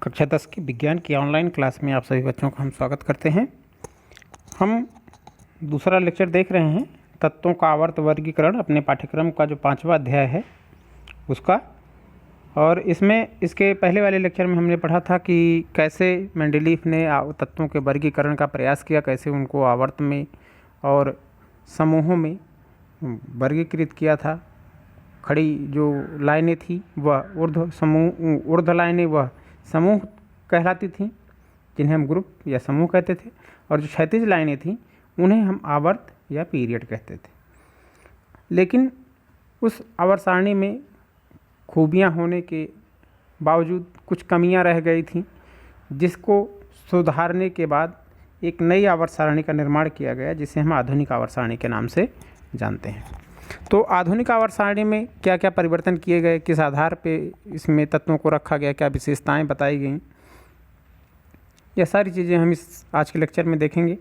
कक्षा 10 की विज्ञान की ऑनलाइन क्लास में आप सभी बच्चों का हम स्वागत करते हैं। हम दूसरा लेक्चर देख रहे हैं तत्वों का आवर्त वर्गीकरण, अपने पाठ्यक्रम का जो 5वां अध्याय है उसका। और इसमें इसके पहले वाले लेक्चर में हमने पढ़ा था कि कैसे मेंडलीफ ने तत्वों के वर्गीकरण का प्रयास किया, कैसे उनको आवर्त में और समूहों में वर्गीकृत किया था। खड़ी जो लाइनें थी वह ऊर्ध्व लाइनें वह समूह कहलाती थीं, जिन्हें हम ग्रुप या समूह कहते थे, और जो क्षैतिज लाइनें थीं उन्हें हम आवर्त या पीरियड कहते थे। लेकिन उस आवर्त सारणी में खूबियां होने के बावजूद कुछ कमियां रह गई थीं, जिसको सुधारने के बाद एक नई आवर्त सारणी का निर्माण किया गया, जिसे हम आधुनिक आवर्त सारणी के नाम से जानते हैं। तो आधुनिक आवर्त सारणी में क्या क्या परिवर्तन किए गए, किस आधार पे इसमें तत्वों को रखा गया, क्या विशेषताएं बताई गई, यह सारी चीज़ें हम इस आज के लेक्चर में देखेंगे।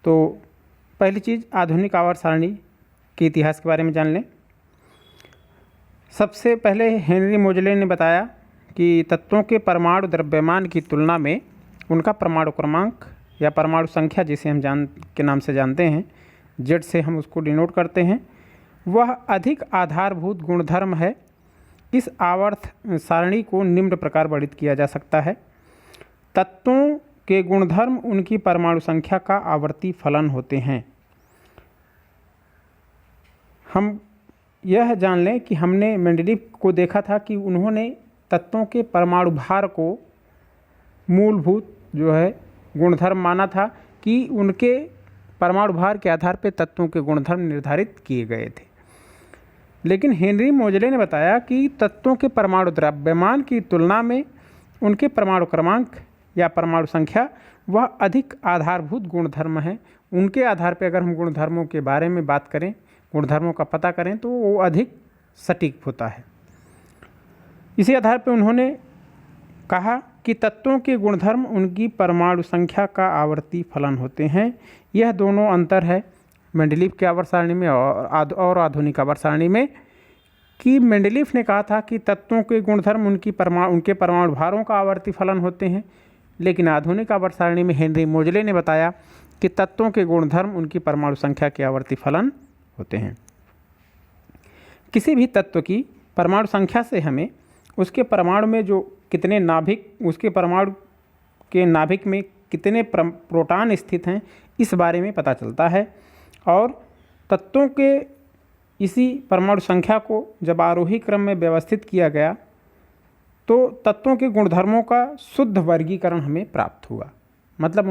तो पहली चीज़, आधुनिक आवर्त सारणी के इतिहास के बारे में जान लें। सबसे पहले हेनरी मोजले ने बताया कि तत्वों के परमाणु द्रव्यमान की तुलना में उनका परमाणु क्रमांक या परमाणु संख्या, जिसे हम के नाम से जानते हैं, जेड से हम उसको डिनोट करते हैं, वह अधिक आधारभूत गुणधर्म है। इस आवर्त सारणी को निम्न प्रकार वर्णित किया जा सकता है। तत्वों के गुणधर्म उनकी परमाणु संख्या का आवर्ती फलन होते हैं। हम यह जान लें कि हमने मेंडलीफ को देखा था कि उन्होंने तत्वों के परमाणु भार को मूलभूत जो है गुणधर्म माना था कि उनके परमाणु भार के आधार पर तत्वों के गुणधर्म निर्धारित किए गए थे। लेकिन हेनरी मोजले ने बताया कि तत्वों के परमाणु द्रव्यमान की तुलना में उनके परमाणु क्रमांक या परमाणु संख्या वह अधिक आधारभूत गुणधर्म है। उनके आधार पर अगर हम गुणधर्मों के बारे में बात करें, गुणधर्मों का पता करें, तो वो अधिक सटीक होता है। इसी आधार पर उन्होंने कहा कि तत्वों के गुणधर्म उनकी परमाणु संख्या का आवर्ती फलन होते हैं। यह दोनों अंतर है मेंडलीफ के आवर्त सारणी में और आधुनिक आवर्त सारणी में, कि मेंडलीफ ने कहा था कि तत्वों के गुणधर्म उनके परमाणु भारों का आवर्ती फलन होते हैं, लेकिन आधुनिक आवर्त सारणी में हेनरी मोजले ने बताया कि तत्वों के गुणधर्म उनकी परमाणु संख्या के आवर्ती फलन होते हैं। किसी भी तत्व की परमाणु संख्या से हमें उसके परमाणु में जो कितने नाभिक, उसके परमाणु के नाभिक में कितने प्रोटॉन स्थित हैं, इस बारे में पता चलता है। और तत्वों के इसी परमाणु संख्या को जब आरोही क्रम में व्यवस्थित किया गया, तो तत्वों के गुणधर्मों का शुद्ध वर्गीकरण हमें प्राप्त हुआ। मतलब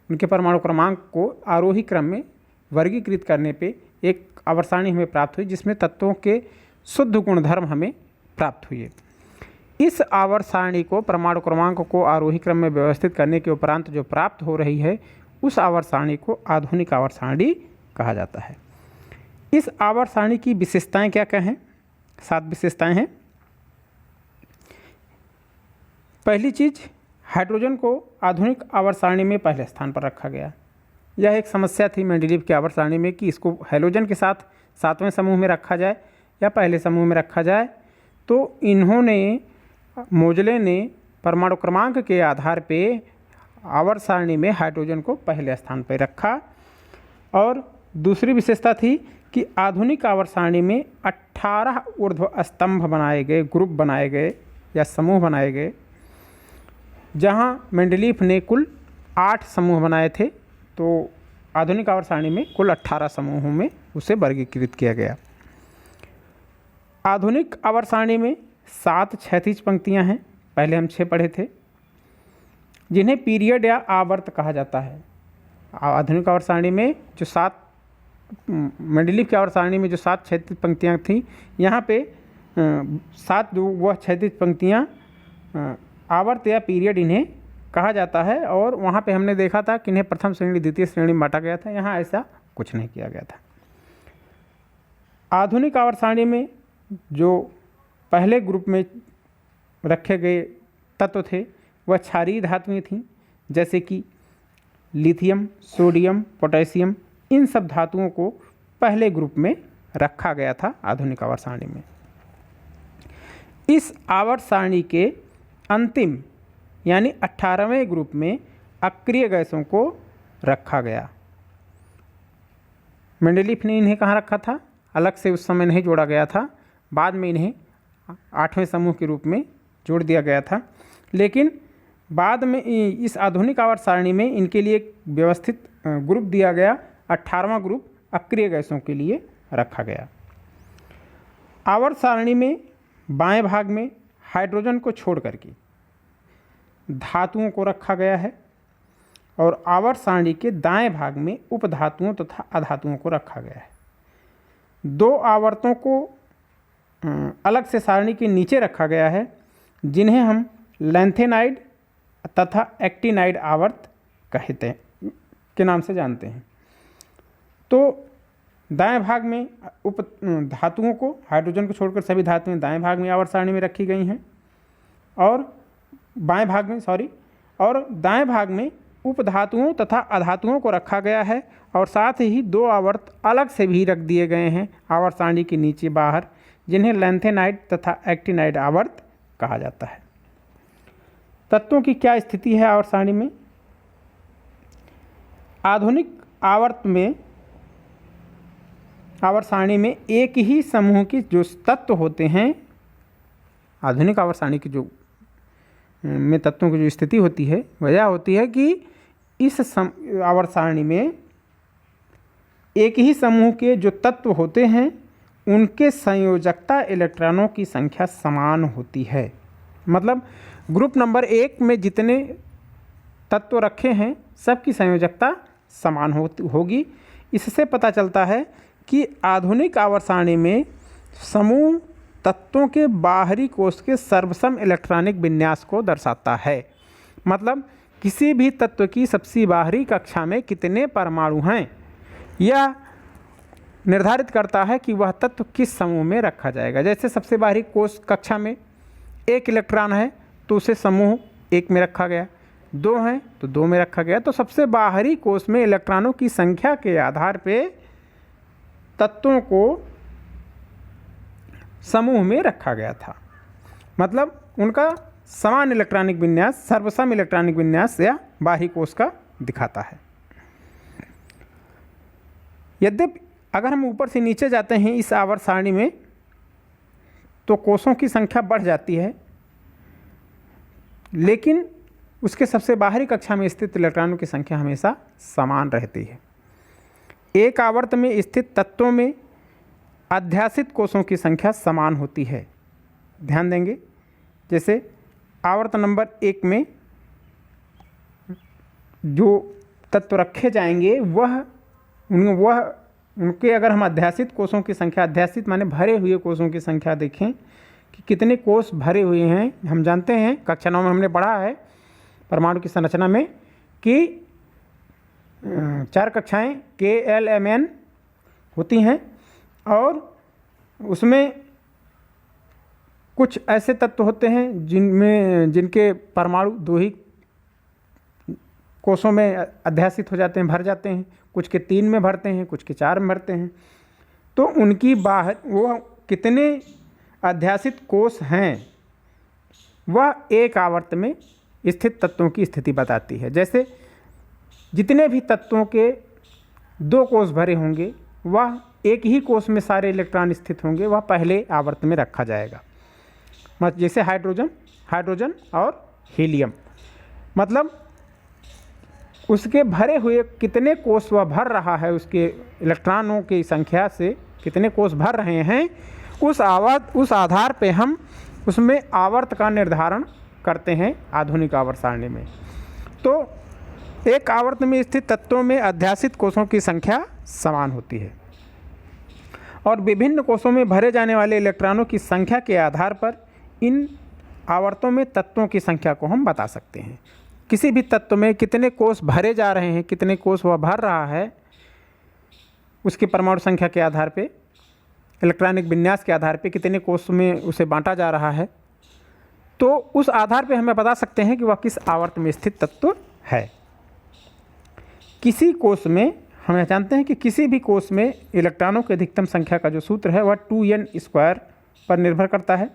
उनके परमाणु क्रमांक को आरोही क्रम में वर्गीकृत करने पे एक आवर्त सारणी हमें प्राप्त हुई, जिसमें तत्वों के शुद्ध गुणधर्म हमें प्राप्त हुए। इस आवर्त सारणी को, परमाणु क्रमांक को आरोही क्रम में व्यवस्थित करने के उपरांत जो प्राप्त हो रही है, उस आवर्त सारणी को आधुनिक आवर्त सारणी कहा जाता है। इस आवर्त सारणी की विशेषताएं क्या क्या हैं? 7 विशेषताएं हैं। पहली चीज, हाइड्रोजन को आधुनिक आवर्त सारणी में पहले स्थान पर रखा गया। यह एक समस्या थी मेंडलीफ के आवर्त सारणी में कि इसको हैलोजन के साथ 7वें समूह में रखा जाए या पहले समूह में रखा जाए। तो मोजले ने परमाणु क्रमांक के आधार पे आवर्त सारणी में हाइड्रोजन को पहले स्थान पर रखा। और दूसरी विशेषता थी कि आधुनिक आवर्त सारणी में 18 ऊर्ध्व स्तंभ बनाए गए, ग्रुप बनाए गए या समूह बनाए गए, जहां मेंडलीफ ने कुल 8 समूह बनाए थे। तो आधुनिक आवर्त सारणी में कुल 18 समूहों में उसे वर्गीकृत किया गया। आधुनिक आवर्त सारणी में 7 क्षैतिज पंक्तियां हैं, पहले हम 6 पढ़े थे, जिन्हें पीरियड या आवर्त कहा जाता है। आधुनिक आवर्त सारणी में जो 7, मेंडलीफ की आवर्त सारणी में जो 7 क्षैतिज पंक्तियां थीं, यहाँ पे 7 वह क्षैतिज पंक्तियां आवर्त या पीरियड इन्हें कहा जाता है। और वहाँ पे हमने देखा था कि इन्हें प्रथम श्रेणी, द्वितीय श्रेणी में बांटा गया था। यहाँ ऐसा कुछ नहीं किया गया था। आधुनिक आवर्त सारणी में जो पहले ग्रुप में रखे गए तत्व थे वह क्षारीय धातुएं थीं, जैसे कि लिथियम, सोडियम, पोटेशियम। इन सब धातुओं को पहले ग्रुप में रखा गया था आधुनिक आवर्त सारणी में। इस आवर्त सारणी के अंतिम यानी 18वें ग्रुप में अक्रिय गैसों को रखा गया। मेंडलीफ ने इन्हें कहाँ रखा था? अलग से उस समय नहीं जोड़ा गया था, बाद में इन्हें 8वें समूह के रूप में जोड़ दिया गया था। लेकिन बाद में इस आधुनिक आवर्त सारणी में इनके लिए एक व्यवस्थित ग्रुप दिया गया, 18वां ग्रुप अक्रिय गैसों के लिए रखा गया। आवर्त सारणी में बाएं भाग में हाइड्रोजन को छोड़ करके धातुओं को रखा गया है और आवर्त सारणी के दाएं भाग में उपधातुओं तथा अधातुओं को रखा गया है। दो आवर्तों को अलग से सारणी के नीचे रखा गया है, जिन्हें हम लैंथेनाइड तथा एक्टिनाइड आवर्त कहते हैं के नाम से जानते हैं। तो दाएं भाग में उप धातुओं को, हाइड्रोजन को छोड़कर सभी धातुएं दाएं भाग में आवर्त सारणी में रखी गई हैं और बाएं भाग में और दाएं भाग में उपधातुओं तथा अधातुओं को रखा गया है और साथ ही दो आवर्त अलग से भी रख दिए गए हैं आवर्त सारणी के नीचे बाहर, जिन्हें लैंथेनाइड तथा एक्टिनाइड आवर्त कहा जाता है। तत्वों की क्या स्थिति है आवर्त सारणी में? आधुनिक आवर्त सारणी में एक ही समूह के जो तत्व होते हैं, आधुनिक आवर्त सारणी की जो में तत्वों की जो स्थिति होती है, वजह होती है कि इस आवर्त सारणी में एक ही समूह के जो तत्व होते हैं उनके संयोजकता इलेक्ट्रॉनों की संख्या समान होती है। मतलब ग्रुप नंबर 1 में जितने तत्व रखे हैं सबकी संयोजकता समान होगी। इससे पता चलता है कि आधुनिक आवर्त सारणी में समूह तत्वों के बाहरी कोश के सर्वसम इलेक्ट्रॉनिक विन्यास को दर्शाता है। मतलब किसी भी तत्व की सबसे बाहरी कक्षा में कितने परमाणु हैं, यह निर्धारित करता है कि वह तत्व किस समूह में रखा जाएगा। जैसे सबसे बाहरी कोश कक्षा में 1 इलेक्ट्रॉन है तो उसे समूह 1 में रखा गया, 2 हैं तो 2 में रखा गया। तो सबसे बाहरी कोश में इलेक्ट्रॉनों की संख्या के आधार पे तत्वों को समूह में रखा गया था। मतलब उनका समान इलेक्ट्रॉनिक विन्यास, सर्वसम इलेक्ट्रॉनिक विन्यास या बाहरी कोश का दिखाता है। यद्यपि अगर हम ऊपर से नीचे जाते हैं इस आवर्त सारणी में तो कोशों की संख्या बढ़ जाती है, लेकिन उसके सबसे बाहरी कक्षा में स्थित इलेक्ट्रॉनों की संख्या हमेशा समान रहती है। एक आवर्त में स्थित तत्वों में अध्यासित कोशों की संख्या समान होती है। ध्यान देंगे, जैसे आवर्त नंबर 1 में जो तत्व रखे जाएंगे उनके अगर हम अध्यासित कोशों की संख्या, अध्यासित माने भरे हुए कोशों की संख्या देखें कि कितने कोश भरे हुए हैं। हम जानते हैं कक्षा 9 में हमने पढ़ा है परमाणु की संरचना में कि 4 कक्षाएं KLMN होती हैं और उसमें कुछ ऐसे तत्व होते हैं जिनके परमाणु 2 ही कोशों में अध्यासित हो जाते हैं, भर जाते हैं। कुछ के 3 में भरते हैं, कुछ के 4 में भरते हैं। तो उनकी बाहर वो कितने अध्यासित कोश हैं वह एक आवर्त में स्थित तत्वों की स्थिति बताती है। जैसे जितने भी तत्वों के 2 कोश भरे होंगे वह एक ही कोश में सारे इलेक्ट्रॉन स्थित होंगे, वह पहले आवर्त में रखा जाएगा। जैसे हाइड्रोजन और हीलियम, मतलब उसके भरे हुए कितने कोश वह भर रहा है, उसके इलेक्ट्रॉनों की संख्या से कितने कोश भर रहे हैं, उस आधार पे हम उसमें आवर्त का निर्धारण करते हैं आधुनिक आवर्त सारणी में। तो एक आवर्त में स्थित तत्वों में अध्यासित कोशों की संख्या समान होती है और विभिन्न कोशों में भरे जाने वाले इलेक्ट्रॉनों की संख्या के आधार पर इन आवर्तों में तत्वों की संख्या को हम बता सकते हैं। किसी भी तत्व में कितने कोश भरे जा रहे हैं, कितने कोश वह भर रहा है, उसकी परमाणु संख्या के आधार पे, इलेक्ट्रॉनिक विन्यास के आधार पे कितने कोश में उसे बांटा जा रहा है, तो उस आधार पे हमें बता सकते हैं कि वह किस आवर्त में स्थित तत्व है। किसी कोश में हम जानते हैं कि किसी भी कोश में इलेक्ट्रॉनों की अधिकतम संख्या का जो सूत्र है वह 2n² पर निर्भर करता है,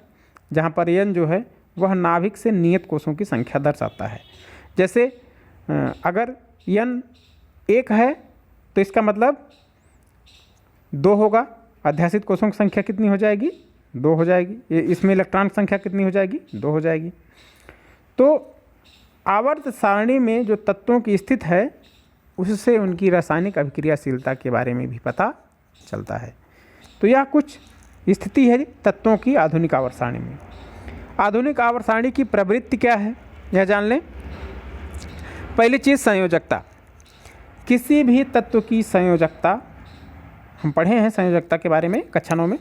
जहाँ पर n जो है वह नाभिक से नियत कोषों की संख्या दर्शाता है। जैसे अगर n 1 है तो इसका मतलब 2 होगा, अध्यासित कोषों की संख्या कितनी हो जाएगी? 2 हो जाएगी। इसमें इलेक्ट्रॉन की संख्या कितनी हो जाएगी? 2 हो जाएगी। तो आवर्त सारणी में जो तत्वों की स्थिति है उससे उनकी रासायनिक अभिक्रियाशीलता के बारे में भी पता चलता है। तो यह कुछ स्थिति है तत्वों की आधुनिक आवर्त सारणी में। आधुनिक आवर्त सारणी की प्रवृत्ति क्या है यह जान लें। पहली चीज़ संयोजकता। किसी भी तत्व की संयोजकता, हम पढ़े हैं संयोजकता के बारे में कक्षा 9 में।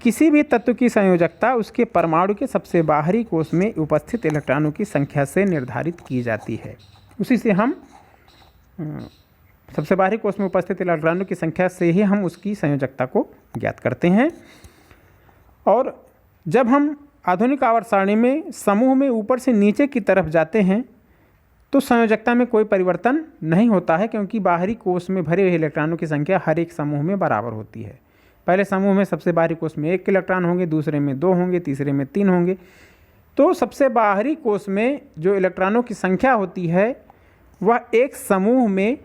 किसी भी तत्व की संयोजकता उसके परमाणु के सबसे बाहरी कोष में उपस्थित इलेक्ट्रॉनों की संख्या से निर्धारित की जाती है। उसी से हम सबसे बाहरी कोष में उपस्थित इलेक्ट्रॉनों की संख्या से ही हम उसकी संयोजकता को ज्ञात करते हैं। और जब हम आधुनिक आवर्त सारणी में समूह में ऊपर से नीचे की तरफ जाते हैं तो संयोजकता में कोई परिवर्तन नहीं होता है, क्योंकि बाहरी कोष में भरे हुए इलेक्ट्रॉनों की संख्या हर एक समूह में बराबर होती है। पहले समूह में सबसे बाहरी कोष में 1 इलेक्ट्रॉन होंगे, दूसरे में 2 होंगे, तीसरे में 3 होंगे। तो सबसे बाहरी कोष में जो इलेक्ट्रॉनों की संख्या होती है वह एक समूह में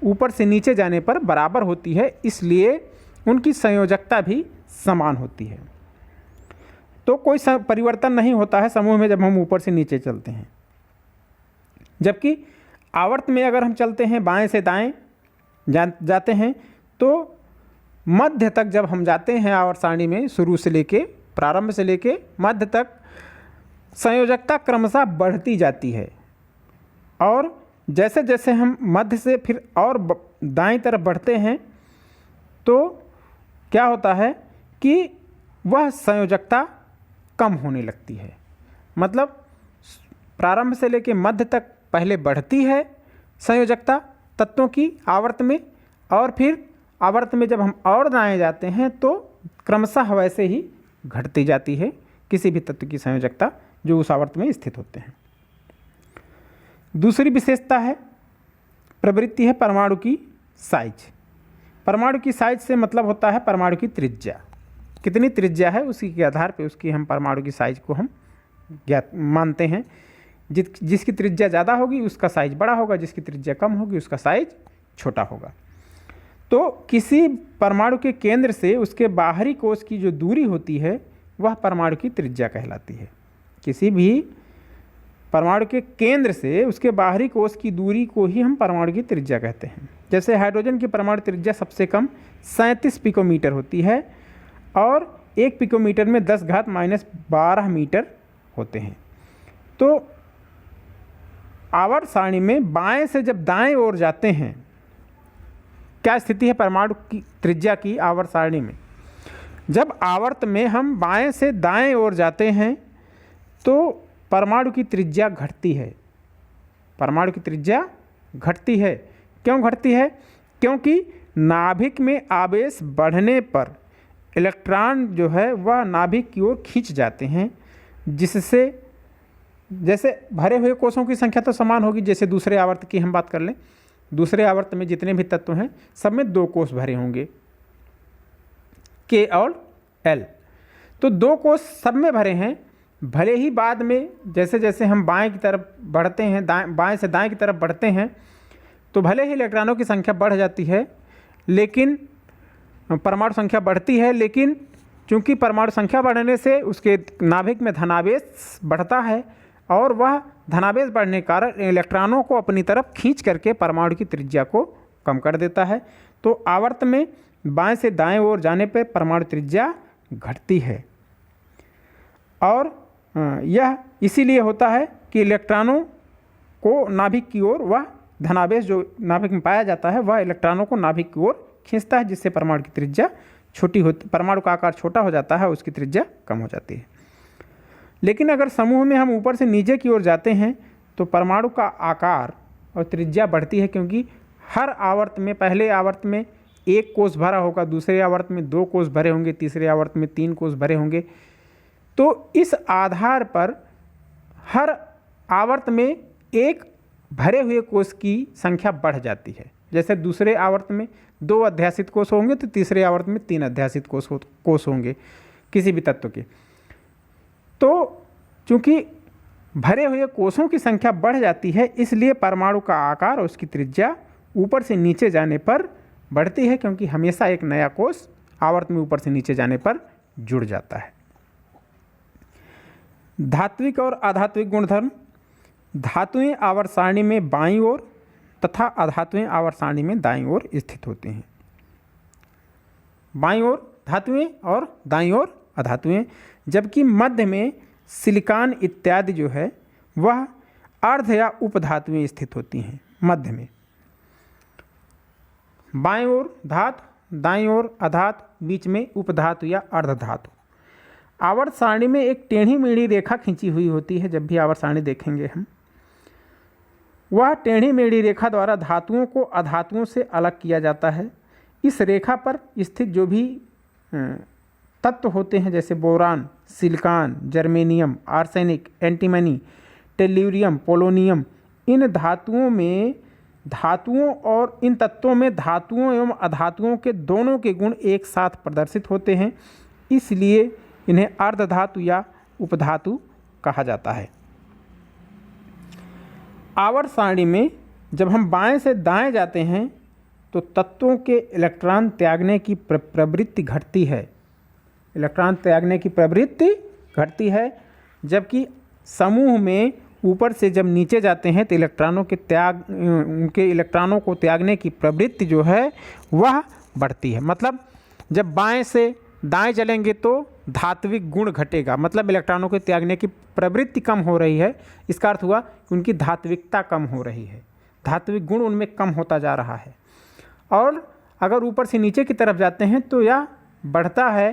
ऊपर से नीचे जाने पर बराबर होती है, इसलिए उनकी संयोजकता भी समान होती है। तो कोई परिवर्तन नहीं होता है समूह में जब हम ऊपर से नीचे चलते हैं। जबकि आवर्त में अगर हम चलते हैं बाएं से दाएं जाते हैं तो मध्य तक जब हम जाते हैं आवर्त सारणी में, शुरू से लेके प्रारंभ से लेके मध्य तक संयोजकता क्रमशः बढ़ती जाती है। और जैसे जैसे हम मध्य से फिर और दाएं तरफ बढ़ते हैं तो क्या होता है कि वह संयोजकता कम होने लगती है। मतलब प्रारंभ से लेके मध्य तक पहले बढ़ती है संयोजकता तत्वों की आवर्त में, और फिर आवर्त में जब हम और दाएं जाते हैं तो क्रमशः वैसे ही घटती जाती है किसी भी तत्व की संयोजकता जो उस आवर्त में स्थित होते हैं। दूसरी विशेषता है, प्रवृत्ति है परमाणु की साइज। परमाणु की साइज से मतलब होता है परमाणु की त्रिज्या। कितनी त्रिज्या है उसी के आधार पर उसकी हम परमाणु की साइज को हम ज्ञात मानते हैं। जिसकी त्रिज्या ज़्यादा होगी उसका साइज बड़ा होगा, जिसकी त्रिज्या कम होगी उसका साइज छोटा होगा। तो किसी परमाणु के केंद्र से उसके बाहरी कोष की जो दूरी होती है वह परमाणु की त्रिज्या कहलाती है। किसी भी परमाणु के केंद्र से उसके बाहरी कोष की दूरी को ही हम परमाणु की त्रिज्या कहते हैं। जैसे हाइड्रोजन की परमाणु त्रिज्या सबसे कम 37 पिकोमीटर होती है और 1 पिकोमीटर में 10⁻⁻12 मीटर होते हैं। तो आवर्त सारणी में बाएं से जब दाएं ओर जाते हैं, क्या स्थिति है परमाणु की त्रिज्या की आवर्त सारणी में? जब आवर्त में हम बाएं से दाएं ओर जाते हैं तो परमाणु की त्रिज्या घटती है। परमाणु की त्रिज्या घटती है। क्यों घटती है? क्योंकि नाभिक में आवेश बढ़ने पर इलेक्ट्रॉन जो है वह नाभिक की ओर खींच जाते हैं, जिससे जैसे भरे हुए कोषों की संख्या तो समान होगी। जैसे दूसरे आवर्त की हम बात कर लें, दूसरे आवर्त में जितने भी तत्व हैं सब में 2 कोष भरे होंगे, K और L। तो 2 कोष सब में भरे हैं। भले ही बाद में जैसे जैसे हम बाएं की तरफ बढ़ते हैं, बाएं से दाएं की तरफ बढ़ते हैं, तो भले ही इलेक्ट्रॉनों की संख्या बढ़ जाती है, लेकिन परमाणु संख्या बढ़ती है, लेकिन चूंकि परमाणु संख्या बढ़ने से उसके नाभिक में धनावेश बढ़ता है और वह धनावेश बढ़ने के कारण इलेक्ट्रॉनों को अपनी तरफ खींच करके परमाणु की त्रिज्या को कम कर देता है। तो आवर्त में बाएं से दाएं ओर जाने पर परमाणु त्रिज्या घटती है। और यह इसीलिए होता है कि इलेक्ट्रॉनों को नाभिक की ओर वह धनावेश जो नाभिक में पाया जाता है वह इलेक्ट्रॉनों को नाभिक की ओर खींचता है, जिससे परमाणु की त्रिज्या छोटी होती, परमाणु का आकार छोटा हो जाता है, उसकी त्रिज्या कम हो जाती है। लेकिन अगर समूह में हम ऊपर से नीचे की ओर जाते हैं तो परमाणु का आकार और त्रिज्या बढ़ती है, क्योंकि हर आवर्त में पहले आवर्त में 1 कोष भरा होगा, दूसरे आवर्त में 2 कोष भरे होंगे, तीसरे आवर्त में 3 कोष भरे होंगे। तो इस आधार पर हर आवर्त में एक भरे हुए कोष की संख्या बढ़ जाती है। जैसे दूसरे आवर्त में 2 अध्यासित कोष होंगे तो तीसरे आवर्त में 3 अध्यासित कोष होंगे किसी भी तत्व के। तो चूँकि भरे हुए कोषों की संख्या बढ़ जाती है, इसलिए परमाणु का आकार और उसकी त्रिज्या ऊपर से नीचे जाने पर बढ़ती है, क्योंकि हमेशा एक नया कोष आवर्त में ऊपर से नीचे जाने पर जुड़ जाता है। धात्विक और अधात्विक गुणधर्म। धातुएं आवर्त सारणी में बाईं ओर तथा अधातुएं आवर्त सारणी में दाईं ओर स्थित होती हैं। बाईं ओर धातुएं और दाईं ओर अधातुएं, जबकि मध्य में सिलिकॉन इत्यादि जो है वह अर्ध या उपधातुएं स्थित होती हैं। मध्य में बाईं ओर धातु, दाईं ओर अधातु, बीच में उपधातु या अर्धधातु। आवर्त सारणी में एक टेढ़ी मेढ़ी रेखा खींची हुई होती है। जब भी आवर्त सारणी देखेंगे हम, वह टेढ़ी मेढ़ी रेखा द्वारा धातुओं को अधातुओं से अलग किया जाता है। इस रेखा पर स्थित जो भी तत्व होते हैं, जैसे boron, silicon, germanium, arsenic, antimony, tellurium, polonium, इन धातुओं और इन तत्वों में धातुओं एवं अधातुओं के दोनों के गुण एक साथ प्रदर्शित होते हैं, इसलिए इन्हें अर्धधातु या उपधातु कहा जाता है। आवर्त सारणी में जब हम बाएं से दाएं जाते हैं तो तत्वों के इलेक्ट्रॉन त्यागने की प्रवृत्ति घटती है। इलेक्ट्रॉन त्यागने की प्रवृत्ति घटती है, जबकि समूह में ऊपर से जब नीचे जाते हैं तो उनके इलेक्ट्रॉनों को त्यागने की प्रवृत्ति जो है वह बढ़ती है। मतलब जब बाएं से दाएं चलेंगे तो धात्विक गुण घटेगा, मतलब इलेक्ट्रॉनों के त्यागने की प्रवृत्ति कम हो रही है। इसका अर्थ हुआ कि उनकी धात्विकता कम हो रही है, धात्विक गुण उनमें कम होता जा रहा है। और अगर ऊपर से नीचे की तरफ जाते हैं तो यह बढ़ता है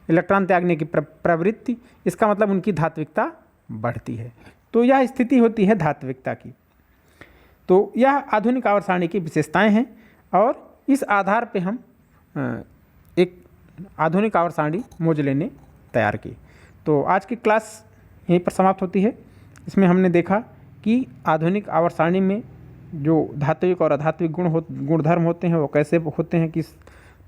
इलेक्ट्रॉन त्यागने की प्रवृत्ति, इसका मतलब उनकी धात्विकता बढ़ती है। तो यह स्थिति होती है धात्विकता की। तो यह आधुनिक आवर्त सारणी की विशेषताएं हैं और इस आधार पे हम एक आधुनिक आवर्त सारणी मोजले ने तैयार की। तो आज की क्लास यहीं पर समाप्त होती है। इसमें हमने देखा कि आधुनिक आवर्त सारणी में जो धात्विक और अधात्विक गुणधर्म होते हैं वो कैसे होते हैं, किस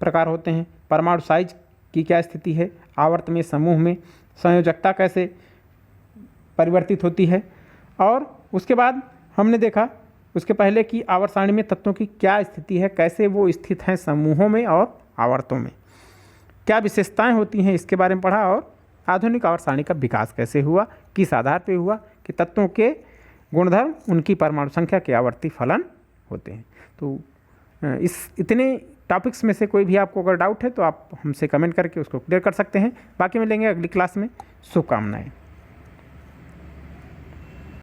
प्रकार होते हैं, परमाणु साइज की क्या स्थिति है, आवर्त में समूह में संयोजकता कैसे परिवर्तित होती है, और उसके बाद हमने देखा उसके पहले कि आवर्त सारणी में तत्वों की क्या स्थिति है, कैसे वो स्थित हैं समूहों में और आवर्तों में, क्या विशेषताएं होती हैं, इसके बारे में पढ़ा। और आधुनिक आवर्त सारणी का विकास कैसे हुआ, किस आधार पर हुआ कि तत्वों के गुणधर्म उनकी परमाणु संख्या के आवर्ती फलन होते हैं। तो इस इतने टॉपिक्स में से कोई भी आपको अगर डाउट है तो आप हमसे कमेंट करके उसको क्लियर कर सकते हैं। बाकी मिलेंगे अगली क्लास में। शुभकामनाएं।